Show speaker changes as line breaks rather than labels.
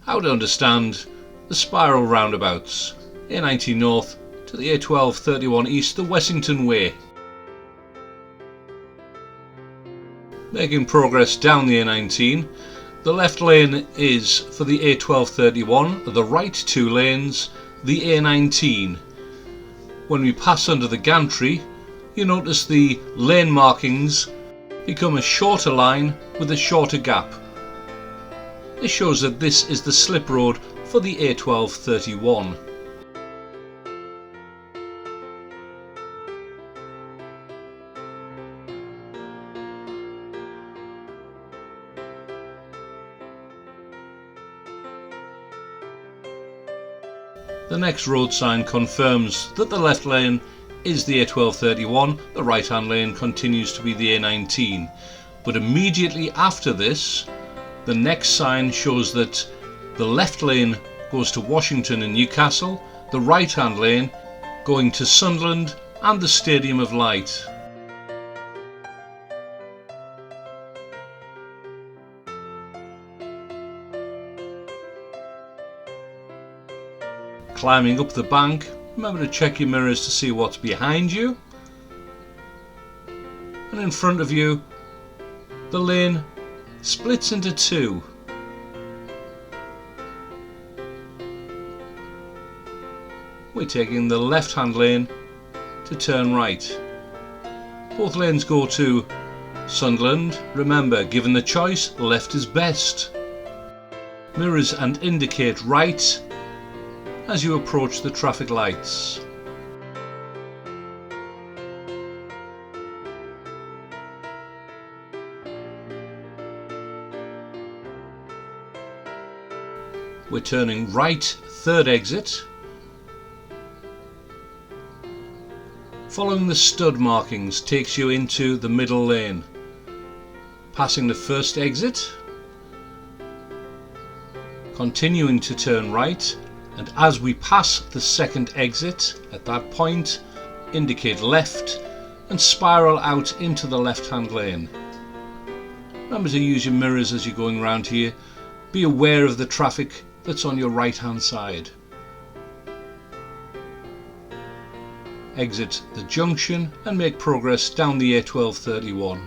how to understand the spiral roundabouts, A19 North to the A1231 East, the Wessington Way. Making progress down the A19, the left lane is for the A1231, the right two lanes, the A19. When we pass under the gantry, you notice the lane markings become a shorter line with a shorter gap. This shows that this is the slip road for the A1231. The next road sign confirms that the left lane is the A1231, the right hand lane continues to be the A19. But immediately after this, the next sign shows that the left lane goes to Washington and Newcastle, the right hand lane going to Sunderland and the Stadium of Light. Climbing up the bank, remember to check your mirrors to see what's behind you. And in front of you, the lane splits into two. We're taking the left hand lane to turn right. Both lanes go to Sunderland. Remember, given the choice, left is best. Mirrors and indicate right as you approach the traffic lights. We're turning right, third exit. Following the stud markings takes you into the middle lane. Passing the first exit, continuing to turn right, and as we pass the second exit, at that point, indicate left and spiral out into the left hand lane. Remember to use your mirrors as you're going around here. Be aware of the traffic that's on your right hand side. Exit the junction and make progress down the A1231.